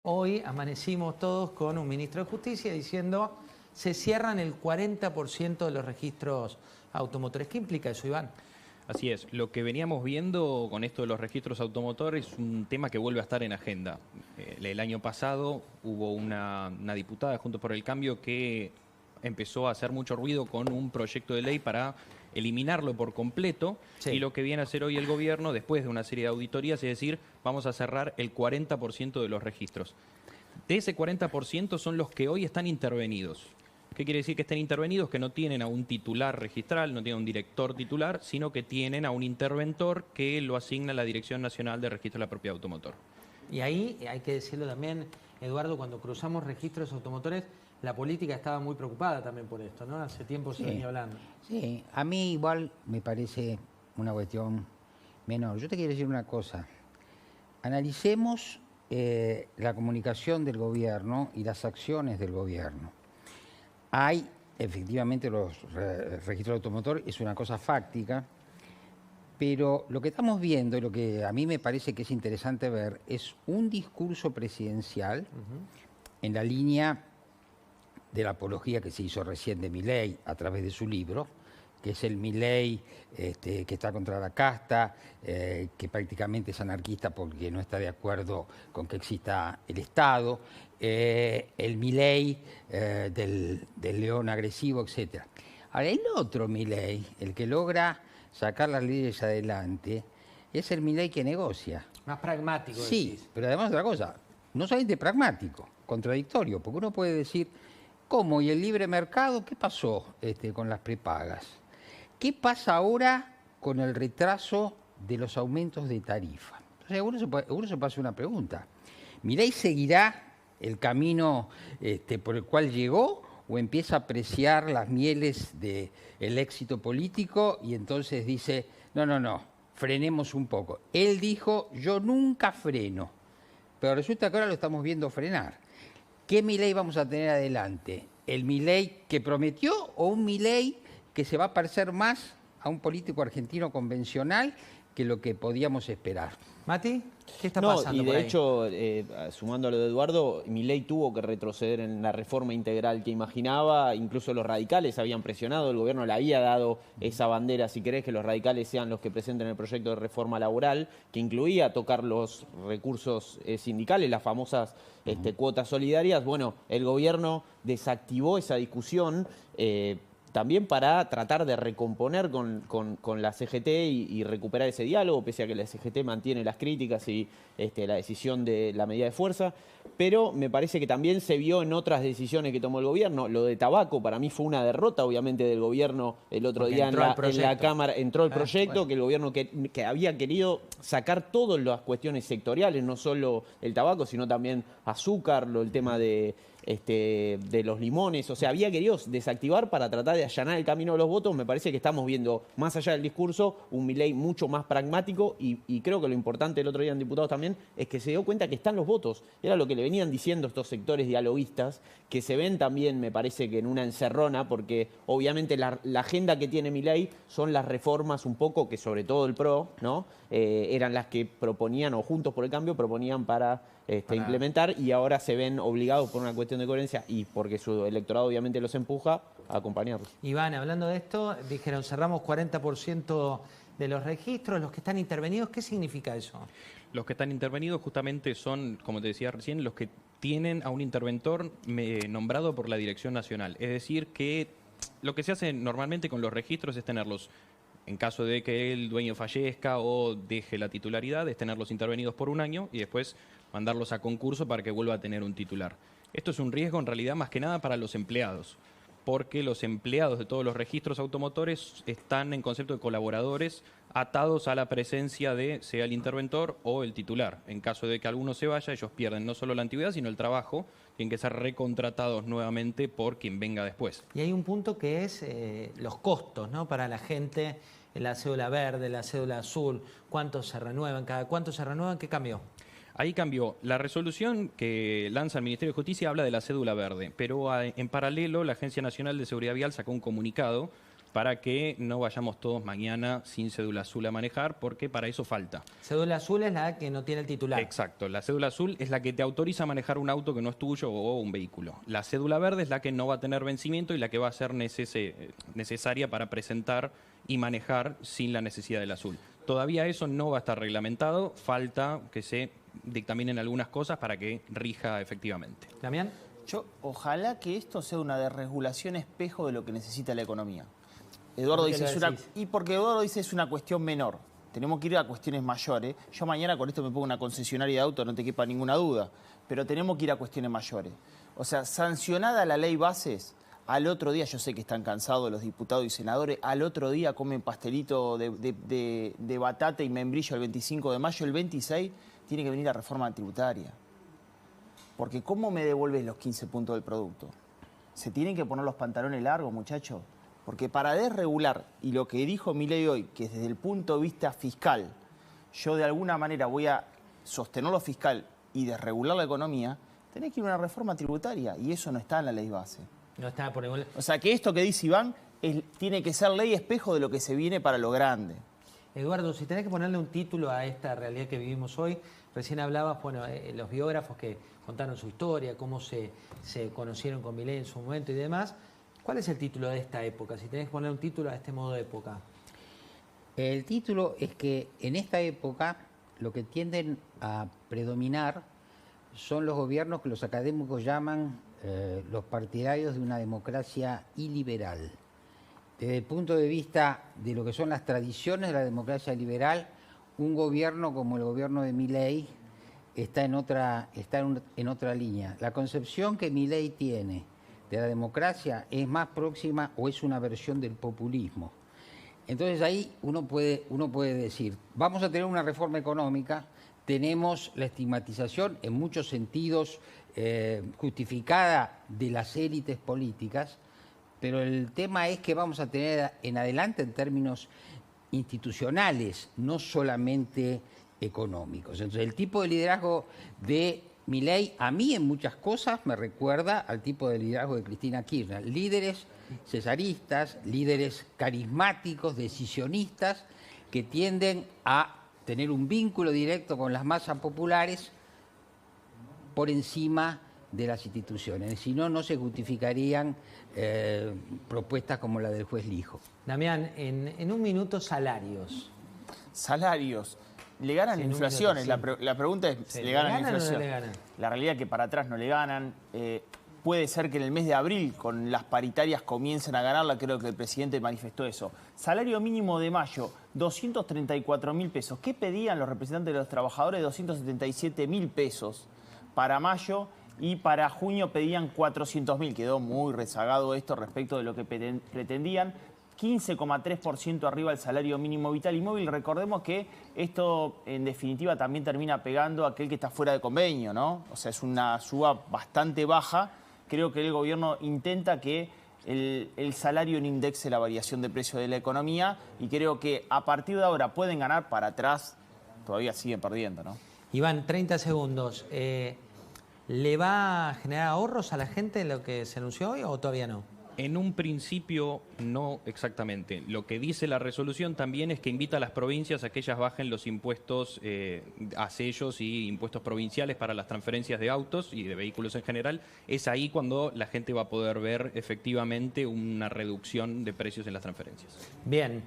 Hoy amanecimos todos con un ministro de Justicia diciendo se cierran el 40% de los registros automotores. ¿Qué implica eso, Iván? Así es, lo que veníamos viendo con esto de los registros automotores es un tema que vuelve a estar en agenda. El año pasado hubo una diputada junto por el Cambio que empezó a hacer mucho ruido con un proyecto de ley para eliminarlo por completo, Sí. y lo que viene a hacer hoy el gobierno, después de una serie de auditorías, es decir, vamos a cerrar el 40% de los registros. De ese 40% son los que hoy están intervenidos. ¿Qué quiere decir que estén intervenidos? Que no tienen a un titular registral, no tienen a un director titular, sino que tienen a un interventor que lo asigna la Dirección Nacional de Registro de la Propiedad Automotor. Y ahí hay que decirlo también, Eduardo, cuando cruzamos registros automotores, la política estaba muy preocupada también por esto, ¿no? Hace tiempo se venía hablando. Sí, a mí igual me parece una cuestión menor. Yo te quiero decir una cosa. Analicemos la comunicación del gobierno y las acciones del gobierno. Hay, efectivamente, los registros automotor, es una cosa fáctica, pero lo que estamos viendo y lo que a mí me parece que es interesante ver es un discurso presidencial en la línea de la apología que se hizo recién de Milei a través de su libro, que es el Milei que está contra la casta, que prácticamente es anarquista porque no está de acuerdo con que exista el Estado, el Milei del león agresivo, etc. Ahora, el otro Milei, el que logra sacar las leyes adelante, es el Milei que negocia. Más pragmático, Sí, decís. pero además otra cosa, no solamente pragmático, contradictorio, porque uno puede decir, ¿cómo? ¿Y el libre mercado? ¿Qué pasó con las prepagas? ¿Qué pasa ahora con el retraso de los aumentos de tarifa? Entonces uno se puede hacer una pregunta. ¿Milei seguirá el camino por el cual llegó o empieza a apreciar las mieles del éxito político y entonces dice, no, frenemos un poco? Él dijo, yo nunca freno, pero resulta que ahora lo estamos viendo frenar. ¿Qué Milei vamos a tener adelante? ¿El Milei que prometió o un Milei que se va a parecer más a un político argentino convencional que lo que podíamos esperar? Mati, ¿qué está No, pasando y por de ahí? hecho, sumando a lo de Eduardo, Milei tuvo que retroceder en la reforma integral que imaginaba. Incluso los radicales habían presionado, el gobierno le había dado esa bandera, si querés, que los radicales sean los que presenten el proyecto de reforma laboral, que incluía tocar los recursos sindicales, las famosas cuotas solidarias. Bueno, el gobierno desactivó esa discusión. También para tratar de recomponer con la CGT y recuperar ese diálogo, pese a que la CGT mantiene las críticas y la decisión de la medida de fuerza. Pero me parece que también se vio en otras decisiones que tomó el gobierno. Lo de tabaco para mí fue una derrota, obviamente, del gobierno el otro Porque día entró el en la proyecto. Cámara. Entró el proyecto, Bueno. que el gobierno que había querido sacar todas las cuestiones sectoriales, no solo el tabaco, sino también azúcar, el tema de los limones. O sea, había querido desactivar para tratar de allanar el camino de los votos. Me parece que estamos viendo, más allá del discurso, un Milei mucho más pragmático y creo que lo importante el otro día en diputados también es que se dio cuenta que están los votos. Era lo que le venían diciendo estos sectores dialoguistas, que se ven también, me parece que en una encerrona, porque obviamente la agenda que tiene Milei son las reformas un poco, que sobre todo el PRO, ¿no? Eran las que proponían, o Juntos por el Cambio, proponían para implementar, y ahora se ven obligados por una cuestión de coherencia y porque su electorado obviamente los empuja a acompañarlos. Iván, hablando de esto, dijeron cerramos 40% de los registros, los que están intervenidos, ¿qué significa eso? Los que están intervenidos justamente son, como te decía recién, los que tienen a un interventor nombrado por la Dirección Nacional. Es decir, que lo que se hace normalmente con los registros es tenerlos, en caso de que el dueño fallezca o deje la titularidad, es tenerlos intervenidos por un año y después mandarlos a concurso para que vuelva a tener un titular. Esto es un riesgo en realidad más que nada para los empleados, porque los empleados de todos los registros automotores están en concepto de colaboradores atados a la presencia de sea el interventor o el titular. En caso de que alguno se vaya, ellos pierden no solo la antigüedad, sino el trabajo, tienen que ser recontratados nuevamente por quien venga después. Y hay un punto que es los costos, ¿no? Para la gente, la cédula verde, la cédula azul, cuántos se renuevan, cada cuánto se renuevan, ¿qué cambió? Ahí cambió. La resolución que lanza el Ministerio de Justicia habla de la cédula verde, pero en paralelo la Agencia Nacional de Seguridad Vial sacó un comunicado para que no vayamos todos mañana sin cédula azul a manejar, porque para eso falta. Cédula azul es la que no tiene el titular. Exacto, la cédula azul es la que te autoriza a manejar un auto que no es tuyo o un vehículo. La cédula verde es la que no va a tener vencimiento y la que va a ser necesaria para presentar y manejar sin la necesidad del azul. Todavía eso no va a estar reglamentado, falta que se dictaminen algunas cosas para que rija efectivamente. ¿Damián? Ojalá que esto sea una desregulación espejo de lo que necesita la economía. Eduardo ¿Por qué dice, lo decís? y porque Eduardo dice es una cuestión menor. Tenemos que ir a cuestiones mayores. Yo mañana con esto me pongo una concesionaria de auto, no te quepa ninguna duda. Pero tenemos que ir a cuestiones mayores. O sea, sancionada la ley bases, al otro día, yo sé que están cansados los diputados y senadores, al otro día comen pastelito de batata y membrillo el 25 de mayo, el 26 tiene que venir la reforma tributaria. Porque ¿cómo me devuelves los 15 puntos del producto? Se tienen que poner los pantalones largos, muchachos. Porque para desregular, y lo que dijo Milei hoy, que desde el punto de vista fiscal, yo de alguna manera voy a sostener lo fiscal y desregular la economía, tenés que ir a una reforma tributaria, y eso no está en la ley base. No está por ningún... O sea que esto que dice Iván tiene que ser ley espejo de lo que se viene para lo grande. Eduardo, si tenés que ponerle un título a esta realidad que vivimos hoy, recién hablabas, bueno, los biógrafos que contaron su historia, cómo se conocieron con Milei en su momento y demás. ¿Cuál es el título de esta época? Si tenés que poner un título a este modo de época. El título es que en esta época lo que tienden a predominar son los gobiernos que los académicos llaman los partidarios de una democracia iliberal. Desde el punto de vista de lo que son las tradiciones de la democracia liberal, un gobierno como el gobierno de Milei está en otra línea. La concepción que Milei tiene de la democracia es más próxima o es una versión del populismo. Entonces ahí uno puede decir, vamos a tener una reforma económica, tenemos la estigmatización en muchos sentidos justificada de las élites políticas, pero el tema es que vamos a tener en adelante en términos institucionales, no solamente económicos. Entonces el tipo de liderazgo de Milei, a mí en muchas cosas me recuerda al tipo de liderazgo de Cristina Kirchner. Líderes cesaristas, líderes carismáticos, decisionistas, que tienden a tener un vínculo directo con las masas populares por encima de las instituciones. Si no, no se justificarían propuestas como la del juez Lijo. Damián, en un minuto, salarios. Salarios. ¿Le ganan Sí, en un inflaciones? minuto, sí. La pregunta es, Sí, ¿le ganan o no inflación? le ganan? La realidad es que para atrás no le ganan. Puede ser que en el mes de abril, con las paritarias, comiencen a ganarla. Creo que el presidente manifestó eso. Salario mínimo de mayo, 234.000 pesos. ¿Qué pedían los representantes de los trabajadores? 277.000 pesos para mayo, y para junio pedían 400.000. Quedó muy rezagado esto respecto de lo que pretendían. 15,3% arriba el salario mínimo vital y móvil. Recordemos que esto, en definitiva, también termina pegando a aquel que está fuera de convenio, ¿no? O sea, es una suba bastante baja. Creo que el gobierno intenta que el salario no indexe la variación de precio de la economía, y creo que a partir de ahora pueden ganar. Para atrás todavía siguen perdiendo, ¿no? Iván, 30 segundos. ¿Le va a generar ahorros a la gente lo que se anunció hoy o todavía no? En un principio, no exactamente. Lo que dice la resolución también es que invita a las provincias a que ellas bajen los impuestos a sellos y impuestos provinciales para las transferencias de autos y de vehículos en general. Es ahí cuando la gente va a poder ver efectivamente una reducción de precios en las transferencias. Bien.